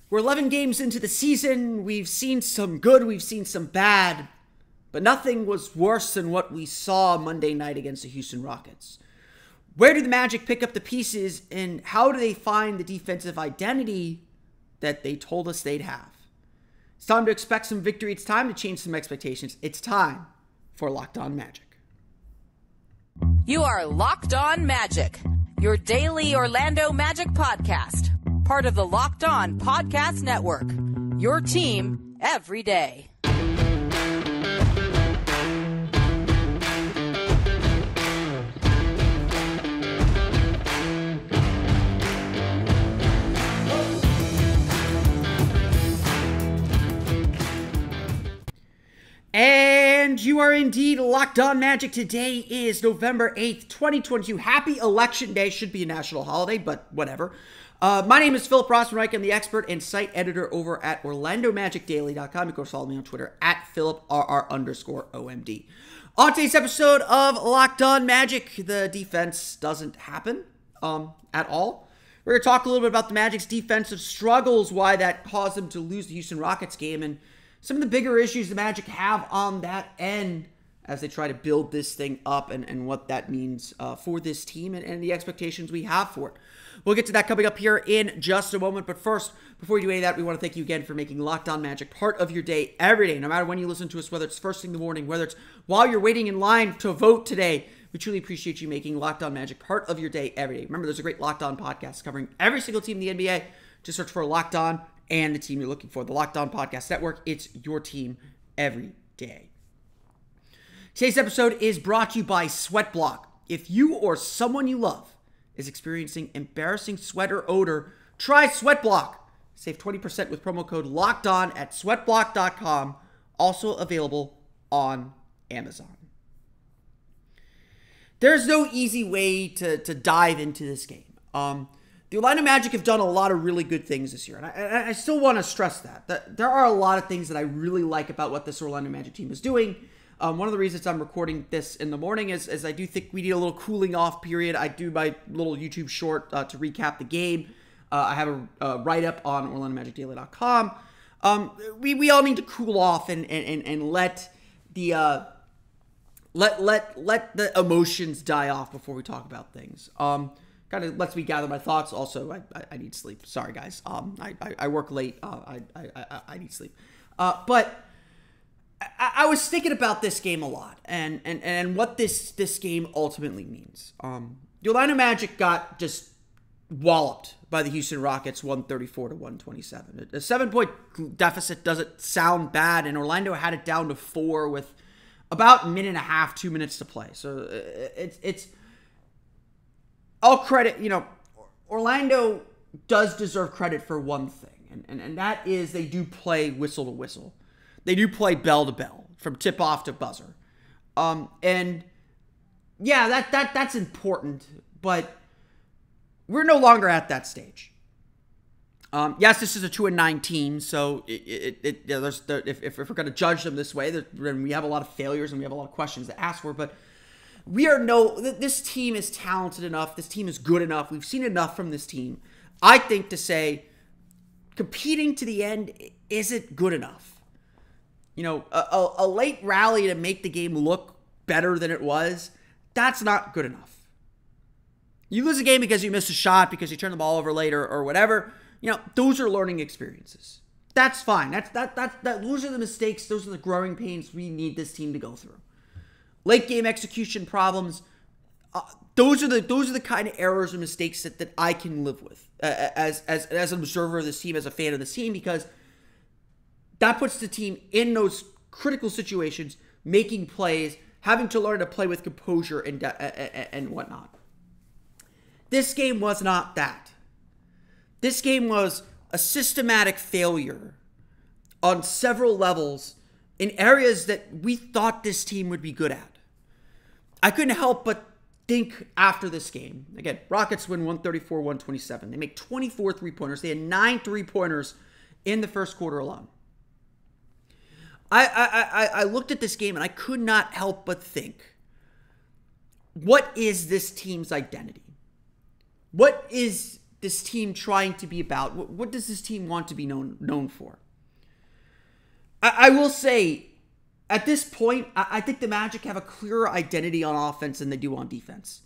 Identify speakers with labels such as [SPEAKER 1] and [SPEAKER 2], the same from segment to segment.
[SPEAKER 1] We're 11 games into the season. We've seen some good, we've seen some bad, but nothing was worse than what we saw Monday night against the Houston Rockets. Where do the Magic pick up the pieces, and how do they find the defensive identity that they told us they'd have? It's time to expect some victory. It's time to change some expectations. It's time for Locked On Magic.
[SPEAKER 2] You are Locked On Magic, your daily Orlando Magic podcast. Part of the Locked On Podcast Network, your team every day.
[SPEAKER 1] And you are indeed Locked On Magic. Today is November 8th, 2022. Happy Election Day. Should be a national holiday, but whatever. My name is Philip Rossman-Reich. I'm the expert and site editor over at OrlandoMagicDaily.com. You can follow me on Twitter at PhilipRR_OMD. On today's episode of Locked On Magic, the defense doesn't happen at all. We're going to talk a little bit about the Magic's defensive struggles, why that caused them to lose the Houston Rockets game, and some of the bigger issues the Magic have on that end as they try to build this thing up, and what that means for this team and the expectations we have for it. We'll get to that coming up here in just a moment. But first, before we do any of that, we want to thank you again for making Locked On Magic part of your day every day, no matter when you listen to us, whether it's first thing in the morning, whether it's while you're waiting in line to vote today. We truly appreciate you making Locked On Magic part of your day every day. Remember, there's a great Locked On podcast covering every single team in the NBA. Just search for Locked On and the team you're looking for. The Locked On Podcast Network. It's your team every day. Today's episode is brought to you by SweatBlock. If you or someone you love is experiencing embarrassing sweat or odor, try SweatBlock. Save 20% with promo code LOCKEDON at sweatblock.com. Also available on Amazon. There's no easy way to dive into this game. The Orlando Magic have done a lot of really good things this year, and I still want to stress that there are a lot of things that I really like about what this Orlando Magic team is doing. One of the reasons I'm recording this in the morning is I do think we need a little cooling off period. I do my little YouTube short to recap the game. I have a write-up on OrlandoMagicDaily.com. We all need to cool off and let the let the emotions die off before we talk about things. Kind of lets me gather my thoughts. Also, I need sleep. Sorry, guys. I work late. I need sleep. But I was thinking about this game a lot and what this game ultimately means. The Orlando Magic got just walloped by the Houston Rockets, 134-127. A 7-point deficit doesn't sound bad, and Orlando had it down to 4 with about a minute and a half, 2 minutes to play. So it's all credit, Orlando does deserve credit for one thing, and that is they do play whistle to whistle. They do play bell to bell, from tip-off to buzzer. And yeah, that's important, but we're no longer at that stage. Yes, this is a 2-9 team, so if we're going to judge them this way, then we have a lot of failures and we have a lot of questions to ask for, but this team is talented enough. This team is good enough. We've seen enough from this team, I think, to say competing to the end isn't good enough. A late rally to make the game look better than it was, that's not good enough. You lose a game because you missed a shot, because you turn the ball over later or whatever, those are learning experiences. That's fine. Those are the mistakes. Those are the growing pains we need this team to go through. Late game execution problems, those are the kind of errors and mistakes that I can live with as an observer of this team, as a fan of this team, because that puts the team in those critical situations, making plays, having to learn to play with composure and whatnot. This game was not that. This game was a systematic failure on several levels in areas that we thought this team would be good at. I couldn't help but think after this game. Again, Rockets win 134-127. They make 24 three-pointers. They had 9 three-pointers in the first quarter alone. I looked at this game and I could not help but think, what is this team's identity? What is this team trying to be about? What does this team want to be known for? I will say, at this point, I think the Magic have a clearer identity on offense than they do on defense.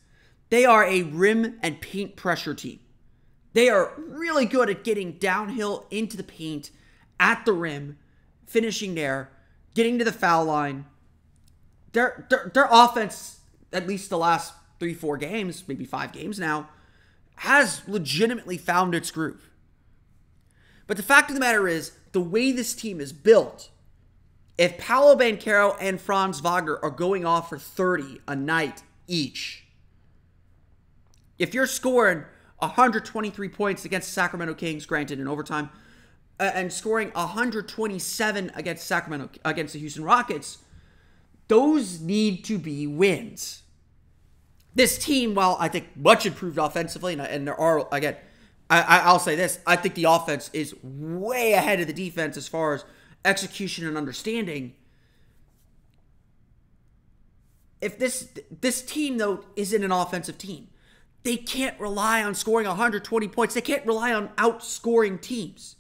[SPEAKER 1] They are a rim and paint pressure team. They are really good at getting downhill into the paint, at the rim, finishing there, getting to the foul line. Their offense, at least the last 3-4 games, maybe 5 games now, has legitimately found its groove. But the fact of the matter is, the way this team is built, if Paolo Banchero and Franz Wagner are going off for 30 a night each, if you're scoring 123 points against the Sacramento Kings, granted in overtime, and scoring 127 against the Houston Rockets, those need to be wins. This team, while I think much improved offensively, and there are, again, I'll say this, I think the offense is way ahead of the defense as far as execution and understanding. If this team, though, isn't an offensive team, they can't rely on scoring 120 points. They can't rely on outscoring teams.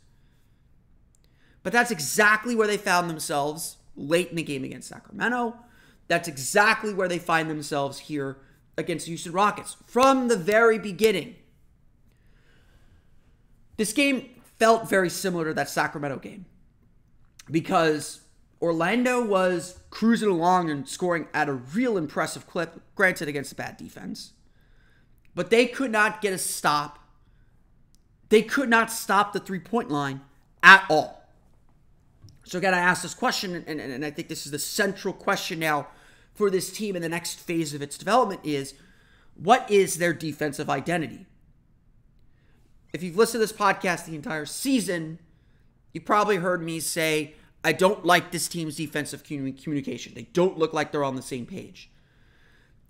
[SPEAKER 1] But that's exactly where they found themselves late in the game against Sacramento. That's exactly where they find themselves here against the Houston Rockets from the very beginning. This game felt very similar to that Sacramento game because Orlando was cruising along and scoring at a real impressive clip, granted against a bad defense. But they could not get a stop. They could not stop the three-point line at all. So again, I asked this question, and I think this is the central question now for this team in the next phase of its development is, what is their defensive identity? If you've listened to this podcast the entire season, you probably heard me say, I don't like this team's defensive communication. They don't look like they're on the same page.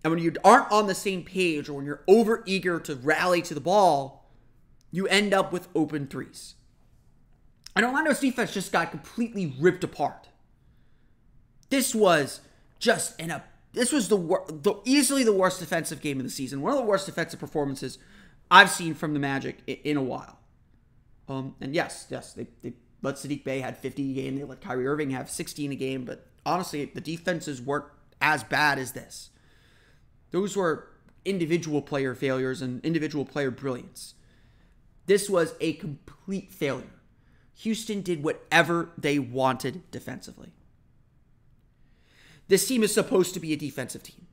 [SPEAKER 1] And when you aren't on the same page, or when you're overeager to rally to the ball, you end up with open threes. And Orlando's defense just got completely ripped apart. This was just easily the worst defensive game of the season. One of the worst defensive performances I've seen from the Magic in a while. And yes, they let Saddiq Bey had 50 a game. They let Kyrie Irving have 16 a game. But honestly, the defenses weren't as bad as this. Those were individual player failures and individual player brilliance. This was a complete failure. Houston did whatever they wanted defensively. This team is supposed to be a defensive team.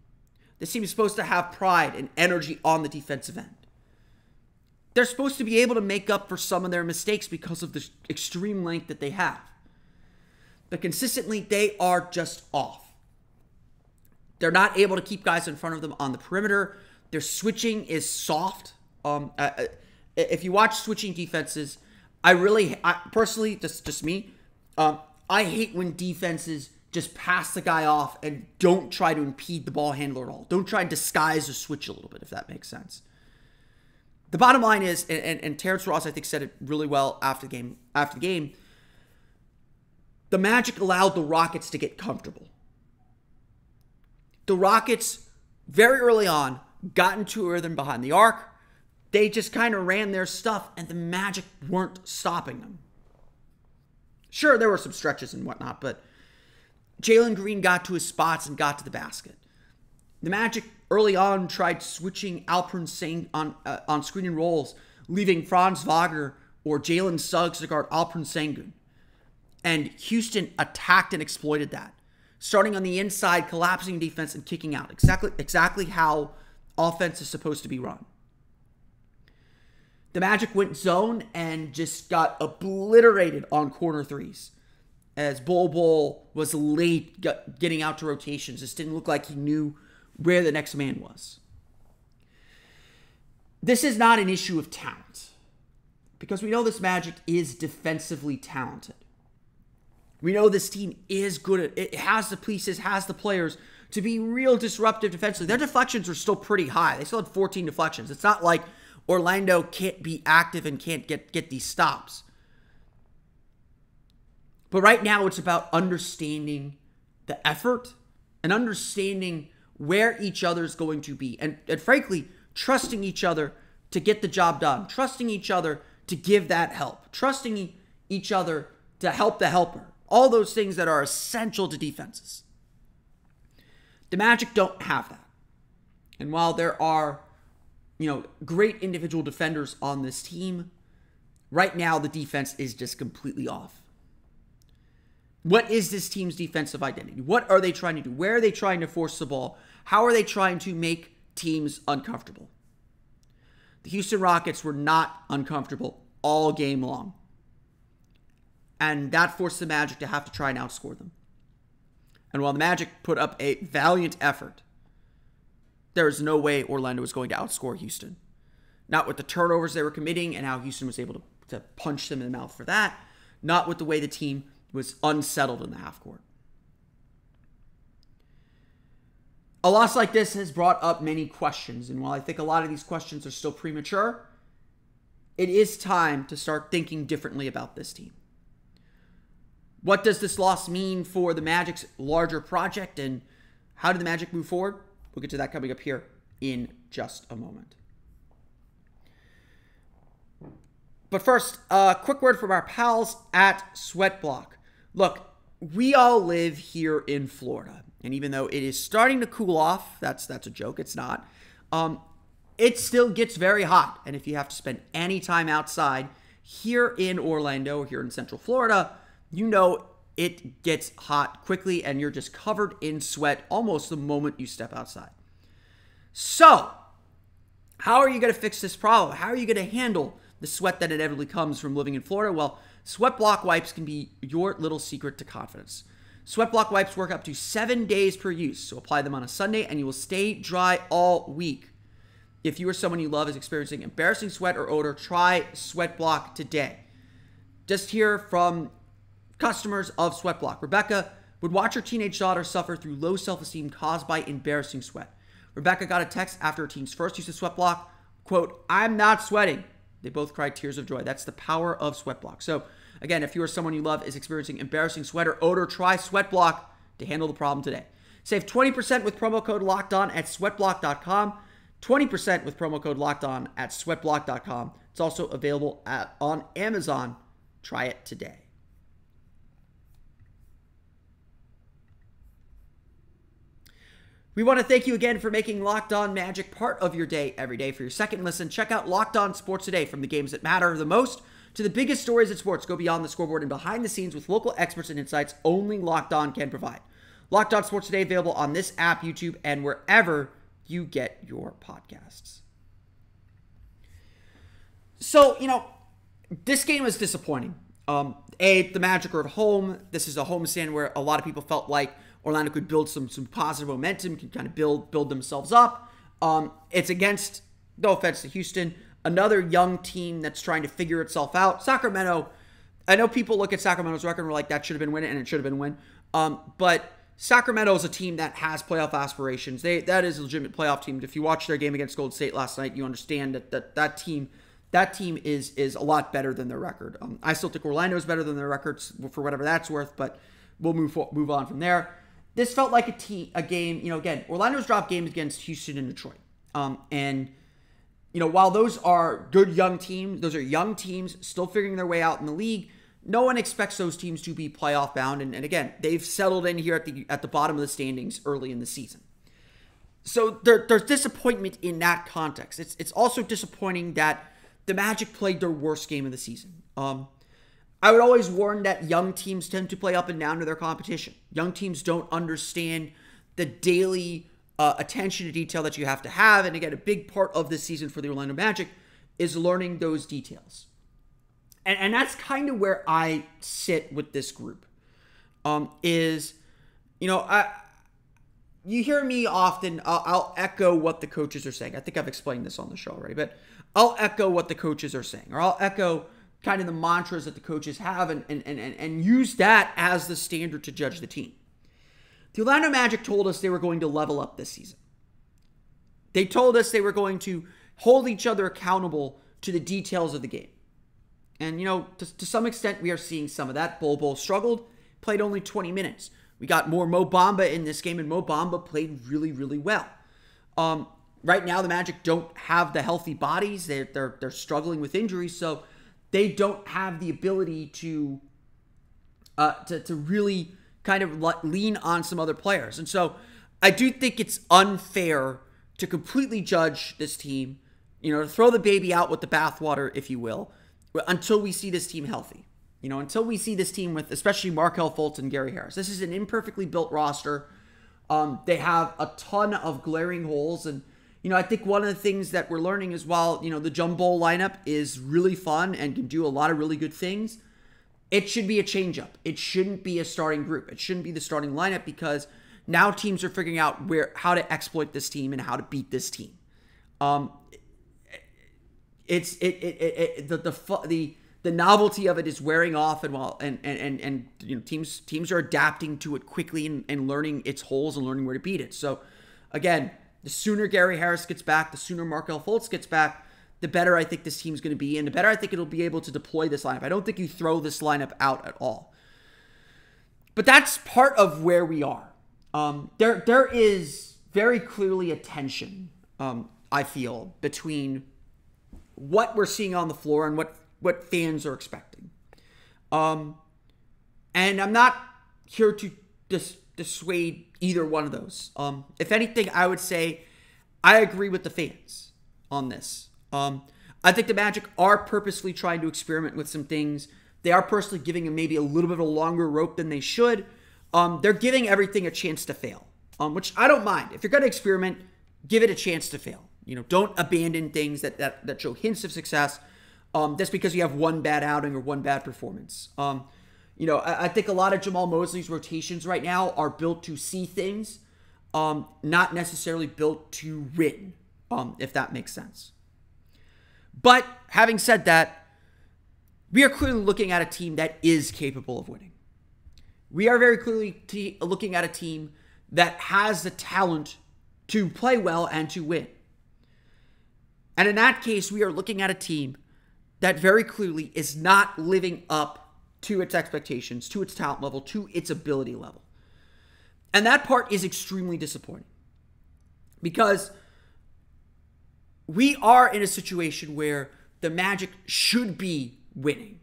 [SPEAKER 1] This team is supposed to have pride and energy on the defensive end. They're supposed to be able to make up for some of their mistakes because of the extreme length that they have. But consistently, they are just off. They're not able to keep guys in front of them on the perimeter. Their switching is soft. If you watch switching defenses, I personally, just me, I hate when defenses just pass the guy off and don't try to impede the ball handler at all. Don't try and disguise or switch a little bit, if that makes sense. The bottom line is, and Terrence Ross, I think, said it really well after the game, the Magic allowed the Rockets to get comfortable. The Rockets, very early on, got into a rhythm behind the arc. They just kind of ran their stuff, and the Magic weren't stopping them. Sure, there were some stretches and whatnot, but Jalen Green got to his spots and got to the basket. The Magic early on tried switching Alperen Sengun on screen and rolls, leaving Franz Wagner or Jalen Suggs to guard Alperen Sengun. And Houston attacked and exploited that, starting on the inside, collapsing defense, and kicking out. Exactly how offense is supposed to be run. The Magic went zone and just got obliterated on corner threes, as Bol was late getting out to rotations. Just didn't look like he knew where the next man was. This is not an issue of talent, because we know this Magic is defensively talented. We know this team is good at it. Has the pieces, has the players to be real disruptive defensively. Their deflections are still pretty high. They still had 14 deflections. It's not like Orlando can't be active and can't get these stops. But right now, it's about understanding the effort and understanding where each other is going to be. And frankly, trusting each other to get the job done, trusting each other to give that help, trusting each other to help the helper. All those things that are essential to defenses. The Magic don't have that. And while there are, great individual defenders on this team, right now the defense is just completely off. What is this team's defensive identity? What are they trying to do? Where are they trying to force the ball? How are they trying to make teams uncomfortable? The Houston Rockets were not uncomfortable all game long. And that forced the Magic to have to try and outscore them. And while the Magic put up a valiant effort, there is no way Orlando was going to outscore Houston. Not with the turnovers they were committing and how Houston was able to punch them in the mouth for that. Not with the way the team was unsettled in the half court. A loss like this has brought up many questions. And while I think a lot of these questions are still premature, it is time to start thinking differently about this team. What does this loss mean for the Magic's larger project, and how do the Magic move forward? We'll get to that coming up here in just a moment. But first, a quick word from our pals at SweatBlock. Look, we all live here in Florida, and even though it is starting to cool off, that's a joke, it's not, it still gets very hot. And if you have to spend any time outside here in Orlando or here in Central Florida, it gets hot quickly and you're just covered in sweat almost the moment you step outside. So, how are you going to fix this problem? How are you going to handle the sweat that inevitably comes from living in Florida? Well, SweatBlock wipes can be your little secret to confidence. SweatBlock wipes work up to 7 days per use, so apply them on a Sunday and you will stay dry all week. If you or someone you love is experiencing embarrassing sweat or odor, try SweatBlock today. Just hear from customers of SweatBlock. Rebecca would watch her teenage daughter suffer through low self-esteem caused by embarrassing sweat. Rebecca got a text after her teen's first use of SweatBlock, quote, "I'm not sweating." They both cried tears of joy. That's the power of SweatBlock. So again, if you or someone you love is experiencing embarrassing sweat or odor, try SweatBlock to handle the problem today. Save 20% with promo code LOCKEDON at sweatblock.com. 20% with promo code LOCKEDON at sweatblock.com. It's also available on Amazon. Try it today. We want to thank you again for making Locked On Magic part of your day every day. For your second listen, check out Locked On Sports Today. From the games that matter the most to the biggest stories in sports, go beyond the scoreboard and behind the scenes with local experts and insights only Locked On can provide. Locked On Sports Today available on this app, YouTube, and wherever you get your podcasts. So, this game was disappointing. The Magic are at home. This is a homestand where a lot of people felt like Orlando could build some positive momentum, can kind of build themselves up. It's against, no offense to Houston, another young team that's trying to figure itself out. Sacramento, I know people look at Sacramento's record and were like, that should have been win, and it should have been win. But Sacramento is a team that has playoff aspirations. That is a legitimate playoff team. If you watched their game against Golden State last night, you understand that team is a lot better than their record. I still think Orlando is better than their records for whatever that's worth, but we'll move on from there. This felt like a game, again, Orlando's dropped games against Houston and Detroit. While those are good young teams, those are young teams still figuring their way out in the league. No one expects those teams to be playoff bound. And again, they've settled in here at the bottom of the standings early in the season. So there's disappointment in that context. It's also disappointing that the Magic played their worst game of the season. I would always warn that young teams tend to play up and down to their competition. Young teams don't understand the daily attention to detail that you have to have. And again, a big part of this season for the Orlando Magic is learning those details. And that's kind of where I sit with this group. You hear me often, I'll echo what the coaches are saying. I think I've explained this on the show already, but I'll echo what the coaches are saying, or I'll echo kind of the mantras that the coaches have and use that as the standard to judge the team. The Orlando Magic told us they were going to level up this season. They told us they were going to hold each other accountable to the details of the game. And, to some extent, we are seeing some of that. Bol struggled, played only 20 minutes. We got more Mo Bamba in this game, and Mo Bamba played really, really well. Right now, the Magic don't have the healthy bodies. They're struggling with injuries, so they don't have the ability to really kind of lean on some other players. And so I do think it's unfair to completely judge this team, to throw the baby out with the bathwater, if you will, until we see this team healthy. Until we see this team with especially Markelle Fultz and Gary Harris. This is an imperfectly built roster. They have a ton of glaring holes. And, I think one of the things that we're learning is while, the jumbo lineup is really fun and can do a lot of really good things, it should be a changeup. It shouldn't be a starting group. It shouldn't be the starting lineup because now teams are figuring out how to exploit this team and how to beat this team. The novelty of it is wearing off, and teams are adapting to it quickly and learning its holes and learning where to beat it. So again, the sooner Gary Harris gets back, the sooner Markelle Fultz gets back, the better I think this team's going to be, and the better I think it'll be able to deploy this lineup. I don't think you throw this lineup out at all. But that's part of where we are. There is very clearly a tension, I feel, between what we're seeing on the floor and what fans are expecting. And I'm not here to dissuade either one of those. If anything, I would say I agree with the fans on this. I think the Magic are purposely trying to experiment with some things. They are personally giving them maybe a little bit of a longer rope than they should. They're giving everything a chance to fail, which I don't mind. If you're going to experiment, give it a chance to fail. Don't abandon things that show hints of success just because you have one bad outing or one bad performance. I think a lot of Jamal Mosley's rotations right now are built to see things, not necessarily built to win, if that makes sense. But having said that, we are clearly looking at a team that is capable of winning. We are very clearly looking at a team that has the talent to play well and to win. And in that case, we are looking at a team that very clearly is not living up to its expectations, to its talent level, to its ability level. And that part is extremely disappointing because we are in a situation where the Magic should be winning.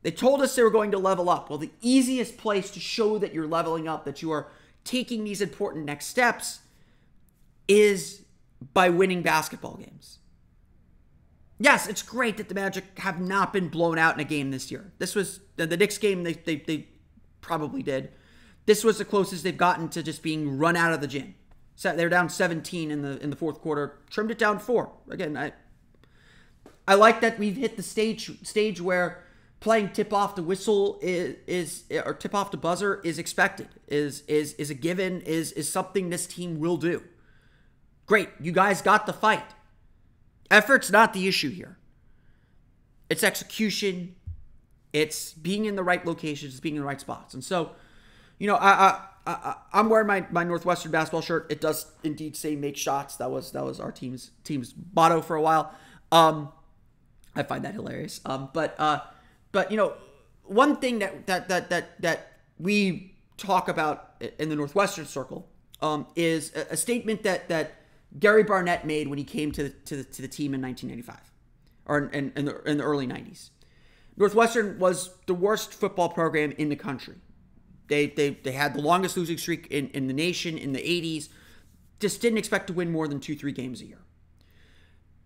[SPEAKER 1] They told us they were going to level up. Well, the easiest place to show that you're leveling up, that you are taking these important next steps, is by winning basketball games. Yes, it's great that the Magic have not been blown out in a game this year. This was the Knicks game, they probably did. This was the closest they've gotten to just being run out of the gym. So they were down 17 in the fourth quarter, trimmed it down 4. Again, I like that we've hit the stage where playing tip off the whistle or tip off the buzzer is expected, is a given, is something this team will do. Great, you guys got the fight. Effort's not the issue here. It's execution. It's being in the right locations. It's being in the right spots. And so, I'm wearing my Northwestern basketball shirt. It does indeed say "Make shots." That was our team's motto for a while. I find that hilarious. But one thing that we talk about in the Northwestern circle is a statement that Gary Barnett made when he came to the team in 1995, or in the early 90s. Northwestern was the worst football program in the country. They had the longest losing streak in the nation in the 80s. Just didn't expect to win more than 2-3 games a year.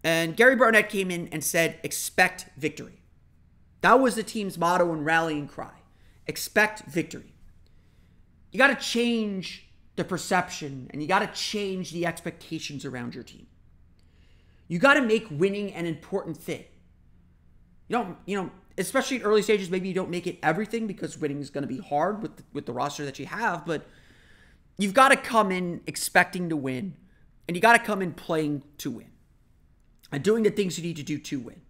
[SPEAKER 1] And Gary Barnett came in and said, expect victory. That was the team's motto and rallying cry. Expect victory. You got to change the perception, and you got to change the expectations around your team. You got to make winning an important thing. Especially in early stages, maybe you don't make it everything because winning is going to be hard with the roster that you have, but you've got to come in expecting to win, and you got to come in playing to win and doing the things you need to do to win.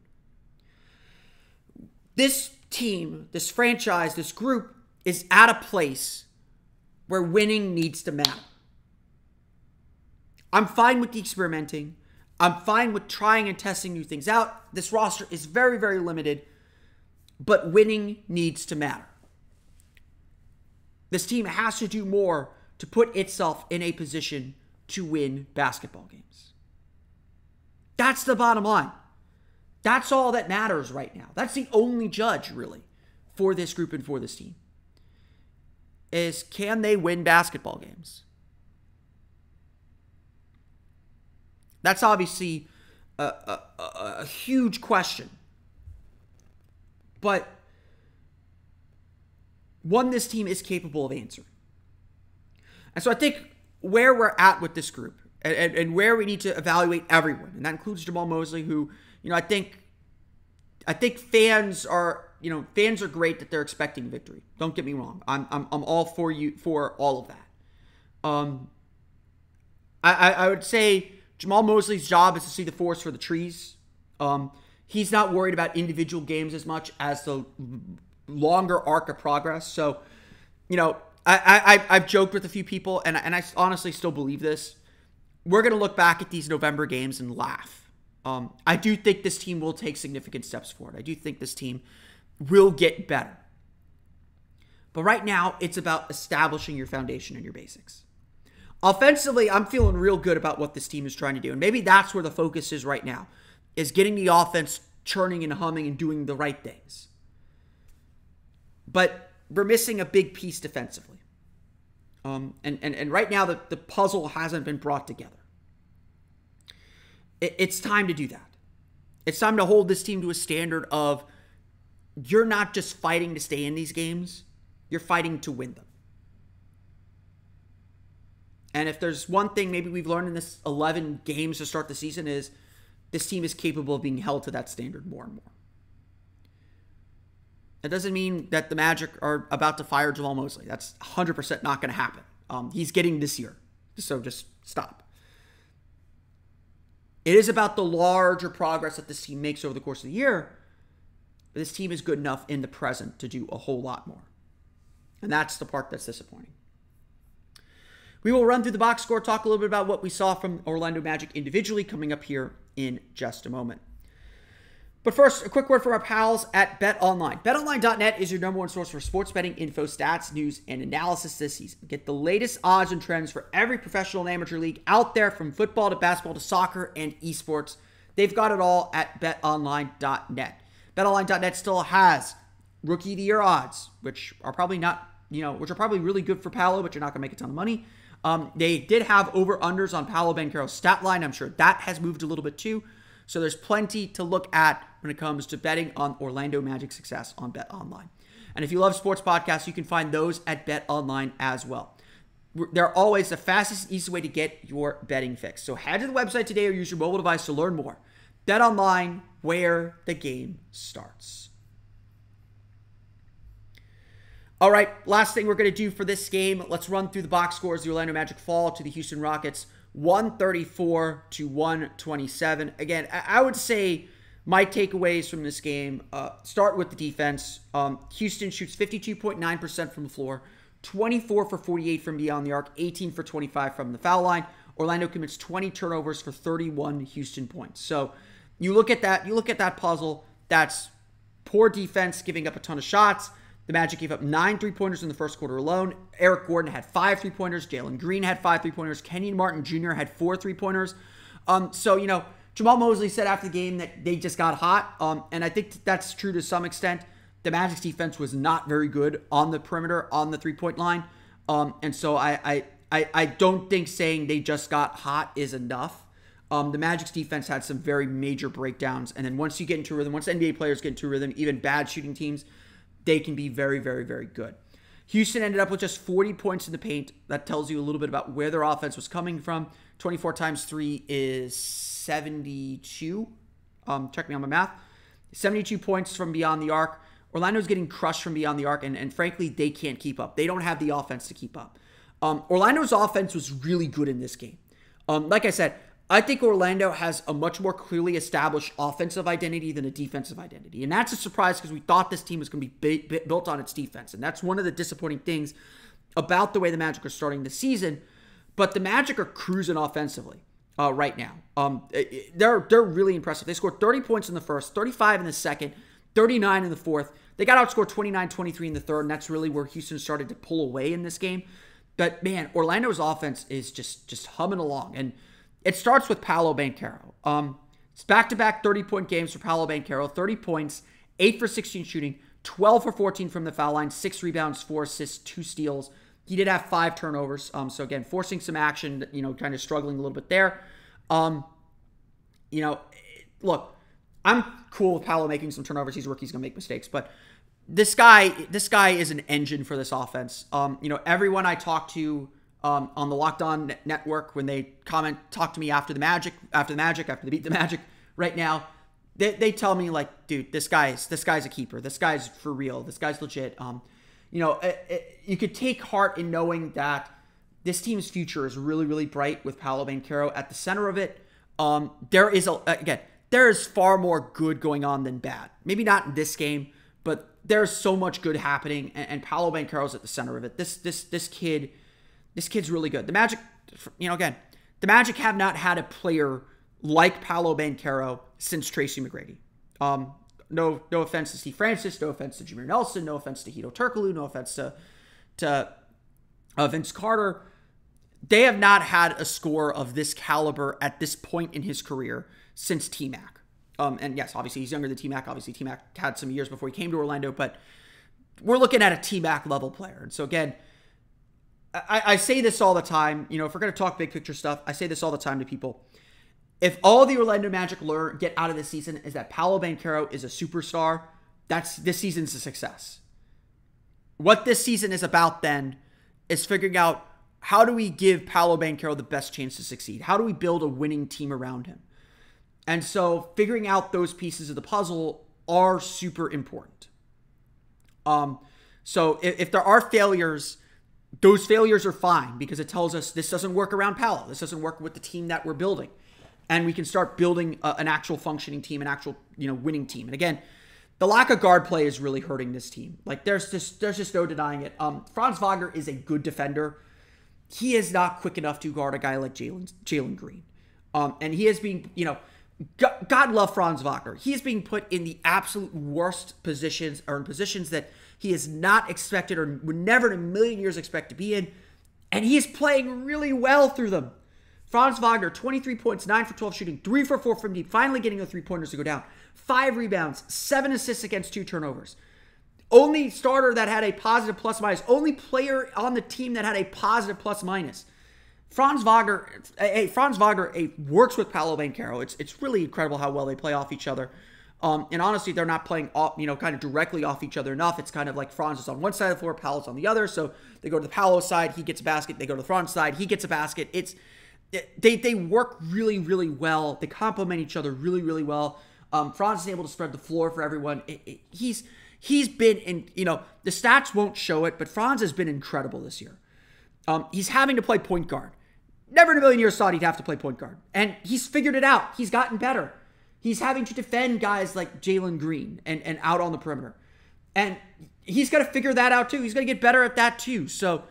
[SPEAKER 1] This team, this franchise, this group is at a place where winning needs to matter. I'm fine with the experimenting. I'm fine with trying and testing new things out. This roster is very, very limited, but winning needs to matter. This team has to do more to put itself in a position to win basketball games. That's the bottom line. That's all that matters right now. That's the only judge, really, for this group and for this team. Is can they win basketball games? That's obviously a huge question. But one this team is capable of answering. And so I think where we're at with this group and where we need to evaluate everyone, and that includes Jamal Mosley, who, I think fans are great that they're expecting victory. Don't get me wrong. I'm all for you for all of that. I would say Jamal Mosley's job is to see the forest for the trees. He's not worried about individual games as much as the longer arc of progress. So, I've joked with a few people, and I honestly still believe this. We're going to look back at these November games and laugh. I do think this team will take significant steps forward. I do think this team will get better. But right now, it's about establishing your foundation and your basics. Offensively, I'm feeling real good about what this team is trying to do. And maybe that's where the focus is right now, is getting the offense churning and humming and doing the right things. But we're missing a big piece defensively. And right now, the puzzle hasn't been brought together. It's time to do that. It's time to hold this team to a standard of you're not just fighting to stay in these games, you're fighting to win them. And if there's one thing maybe we've learned in this 11 games to start the season is this team is capable of being held to that standard more and more. That doesn't mean that the Magic are about to fire Jamal Mosley. That's 100% not going to happen. He's getting this year. So just stop. It is about the larger progress that this team makes over the course of the year. But this team is good enough in the present to do a whole lot more. And that's the part that's disappointing. We will run through the box score, talk a little bit about what we saw from Orlando Magic individually coming up here in just a moment. But first, a quick word from our pals at BetOnline. BetOnline.net is your number one source for sports betting info, stats, news, and analysis this season. Get the latest odds and trends for every professional and amateur league out there, from football to basketball to soccer and esports. They've got it all at BetOnline.net. BetOnline.net still has Rookie of the Year odds, which are probably not, which are probably really good for Paolo, but you're not going to make a ton of money. They did have over-unders on Paolo Banchero's stat line. I'm sure that has moved a little bit too. So there's plenty to look at when it comes to betting on Orlando Magic success on BetOnline. And if you love sports podcasts, you can find those at BetOnline as well. They're always the fastest, easiest way to get your betting fix. So head to the website today or use your mobile device to learn more. BetOnline, where the game starts. All right, last thing we're going to do for this game, let's run through the box scores. The Orlando Magic fall to the Houston Rockets 134-127. Again, I would say my takeaways from this game start with the defense. Houston shoots 52.9% from the floor, 24 for 48 from beyond the arc, 18 for 25 from the foul line. Orlando commits 20 turnovers for 31 Houston points. So you look at that puzzle. That's poor defense, giving up a ton of shots. The Magic gave up 9 3-pointers in the first quarter alone. Eric Gordon had 5 3-pointers. Jalen Green had 5 3-pointers. Kenyon Martin Jr. had 4 3-pointers. So, Jamal Mosley said after the game that they just got hot. And I think that's true to some extent. The Magic's defense was not very good on the perimeter, on the 3-point line. And so I don't think saying they just got hot is enough. The Magic's defense had some very major breakdowns. And then once you get into rhythm, once NBA players get into rhythm, even bad shooting teams, they can be very, very, very good. Houston ended up with just 40 points in the paint. That tells you a little bit about where their offense was coming from. 24 times 3 is 72. Check me on my math. 72 points from beyond the arc. Orlando's getting crushed from beyond the arc, and frankly, they can't keep up. They don't have the offense to keep up. Orlando's offense was really good in this game. Like I said, I think Orlando has a much more clearly established offensive identity than a defensive identity. And that's a surprise because we thought this team was going to be built on its defense. And that's one of the disappointing things about the way the Magic are starting the season. But the Magic are cruising offensively right now. They're really impressive. They scored 30 points in the first, 35 in the second, 39 in the fourth. They got outscored 29-23 in the third, and that's really where Houston started to pull away in this game. But, man, Orlando's offense is just humming along. And it starts with Paolo Banchero. It's back-to-back 30-point games for Paolo Banchero. 30 points, 8 for 16 shooting, 12 for 14 from the foul line, 6 rebounds, 4 assists, 2 steals. He did have 5 turnovers. So again, forcing some action, kind of struggling a little bit there. Look, I'm cool with Paolo making some turnovers. He's a rookie. He's going to make mistakes. But this guy is an engine for this offense. Everyone I talk to on the Locked On Network, when they talk to me after they beat the Magic right now, they tell me, like, dude, this guy's a keeper. This guy's for real. This guy's legit. You could take heart in knowing that this team's future is really, really bright with Paolo Banchero at the center of it. There is far more good going on than bad. Maybe not in this game, but there's so much good happening, and Paolo Banchero's at the center of it. This kid's really good. The Magic, the Magic have not had a player like Paolo Banchero since Tracy McGrady. No offense to Steve Francis, no offense to Jameer Nelson, no offense to Hedo Turkoglu, no offense to Vince Carter. They have not had a scorer of this caliber at this point in his career since T-Mac. And yes, obviously he's younger than T-Mac. Obviously T-Mac had some years before he came to Orlando, but we're looking at a T-Mac level player. And so again, I say this all the time. If we're going to talk big picture stuff, I say this all the time to people. If all the Orlando Magic get out of this season is that Paolo Banchero is a superstar, this season's a success. What this season is about then is figuring out, how do we give Paolo Banchero the best chance to succeed? How do we build a winning team around him? And so figuring out those pieces of the puzzle are super important. So if there are failures, those failures are fine, because it tells us this doesn't work around Paolo. This doesn't work with the team that we're building. And we can start building an actual functioning team, an actual, winning team. And again, the lack of guard play is really hurting this team. Like, there's just no denying it. Franz Wagner is a good defender. He is not quick enough to guard a guy like Jalen Green. And he is being, God love Franz Wagner. He is being put in the absolute worst positions, or in positions that he is not expected, or would never in a million years expect to be in. And he is playing really well through them. Franz Wagner, 23 points, 9 for 12 shooting, 3 for 4 from deep, finally getting the three-pointers to go down. 5 rebounds, 7 assists against 2 turnovers. Only starter that had a positive plus-minus. Only player on the team that had a positive plus-minus. Franz Wagner works with Paolo Banchero. It's really incredible how well they play off each other. And honestly, they're not playing off, kind of directly off each other enough. It's kind of like Franz is on one side of the floor, Paolo's on the other. So they go to the Paolo side, he gets a basket. They go to the Franz side, he gets a basket. They work really, really well. They complement each other really, really well. Franz is able to spread the floor for everyone. He's been in, the stats won't show it, but Franz has been incredible this year. He's having to play point guard. Never in a million years thought he'd have to play point guard. And he's figured it out. He's gotten better. He's having to defend guys like Jalen Green and out on the perimeter. And he's got to figure that out too. He's going to get better at that too. So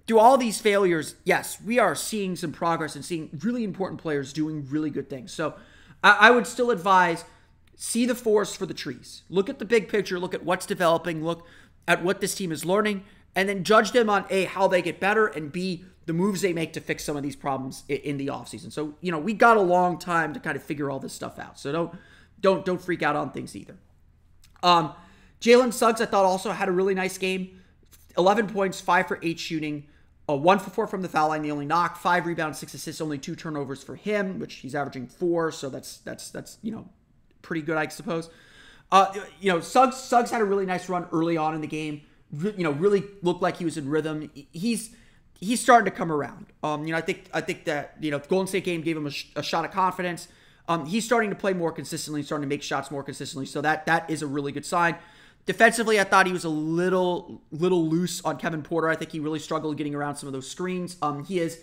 [SPEAKER 1] through all these failures, yes, we are seeing some progress and seeing really important players doing really good things. So I would still advise, see the forest for the trees. Look at the big picture. Look at what's developing. Look at what this team is learning. And then judge them on A, how they get better, and B, the moves they make to fix some of these problems in the offseason. So, we got a long time to kind of figure all this stuff out. So don't freak out on things either. Jalen Suggs, I thought, also had a really nice game. 11 points, 5 for 8 shooting, 1 for 4 from the foul line, the only knock, 5 rebounds, 6 assists, only 2 turnovers for him, which he's averaging 4, so that's pretty good, I suppose. Suggs had a really nice run early on in the game. Really looked like he was in rhythm. He's starting to come around. I think that the Golden State game gave him a shot of confidence. He's starting to play more consistently, starting to make shots more consistently. So that is a really good sign. Defensively, I thought he was a little loose on Kevin Porter. I think he really struggled getting around some of those screens. He is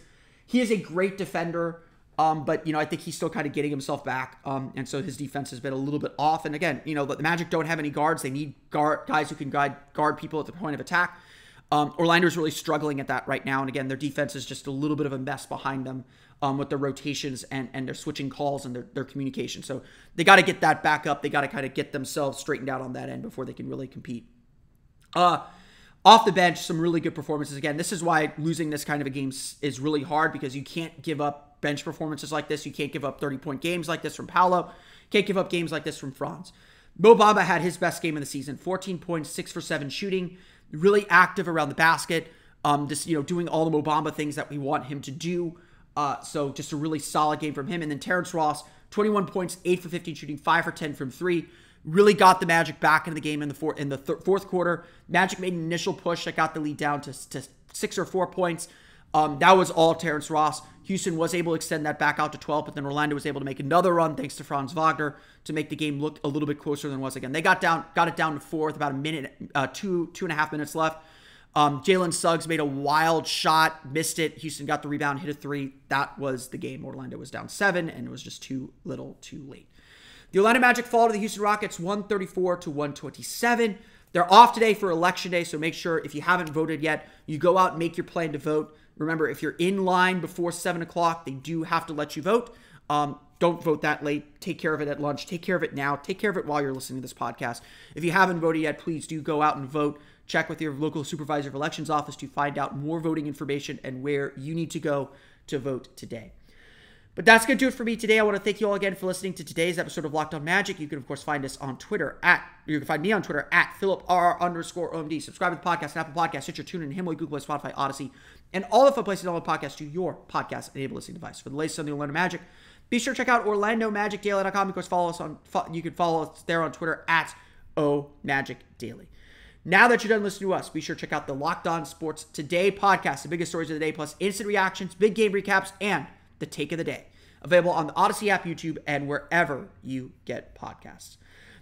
[SPEAKER 1] a great defender. But I think he's still kind of getting himself back. And so his defense has been a little bit off. And again, the Magic don't have any guards. They need guys who can guard people at the point of attack. Orlando's really struggling at that right now. And again, their defense is just a little bit of a mess behind them with their rotations and their switching calls and their communication. So they got to get that back up. They got to kind of get themselves straightened out on that end before they can really compete. Off the bench, some really good performances. Again, this is why losing this kind of a game is really hard, because you can't give up bench performances like this. You can't give up 30-point games like this from Paolo. Can't give up games like this from Franz. Mo Bamba had his best game of the season. 14 points, 6 for 7 shooting. Really active around the basket. Just, doing all the Mo Bamba things that we want him to do. So just a really solid game from him. And then Terrence Ross, 21 points, 8 for 15 shooting, 5 for 10 from 3. Really got the Magic back into the game in the fourth quarter. Magic made an initial push that got the lead down to 6 or 4 points. That was all Terrence Ross. Houston was able to extend that back out to 12, but then Orlando was able to make another run thanks to Franz Wagner to make the game look a little bit closer than it was again. They got it down to 4 with about a minute, 2.5 minutes left. Jalen Suggs made a wild shot, missed it. Houston got the rebound, hit a 3. That was the game. Orlando was down 7, and it was just too little, too late. The Orlando Magic fall to the Houston Rockets 134-127. They're off today for Election Day, so make sure if you haven't voted yet, you go out and make your plan to vote. Remember, if you're in line before 7 o'clock, they do have to let you vote. Don't vote that late. Take care of it at lunch. Take care of it now. Take care of it while you're listening to this podcast. If you haven't voted yet, please do go out and vote. Check with your local supervisor of elections office to find out more voting information and where you need to go to vote today. But that's going to do it for me today. I want to thank you all again for listening to today's episode of Locked On Magic. You can, of course, find us on Twitter you can find me on Twitter at @PhilipR_OMD. Subscribe to the podcast on Apple Podcasts, Stitcher, TuneIn, Himalaya, Google Play, Spotify, Odyssey, and all the fun places to download podcasts to your podcast-enabled listening device. For the latest on the Orlando Magic, be sure to check out OrlandoMagicDaily.com. Of course, you can follow us there on Twitter at @OMagicDaily. Now that you're done listening to us, be sure to check out the Locked On Sports Today podcast, the biggest stories of the day, plus instant reactions, big game recaps, and the take of the day. Available on the Odyssey app, YouTube, and wherever you get podcasts.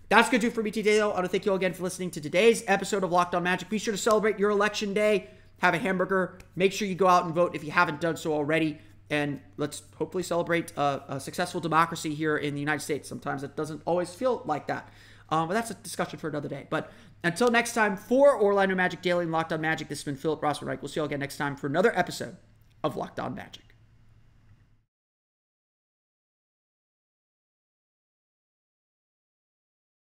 [SPEAKER 1] That's going to do it for me today, though. I want to thank you all again for listening to today's episode of Locked On Magic. Be sure to celebrate your Election Day. Have a hamburger. Make sure you go out and vote if you haven't done so already. And let's hopefully celebrate a successful democracy here in the United States. Sometimes it doesn't always feel like that. But that's a discussion for another day. But until next time, for Orlando Magic Daily and Locked On Magic, this has been Philip Rossman-Reich. We'll see you all again next time for another episode of Locked On Magic.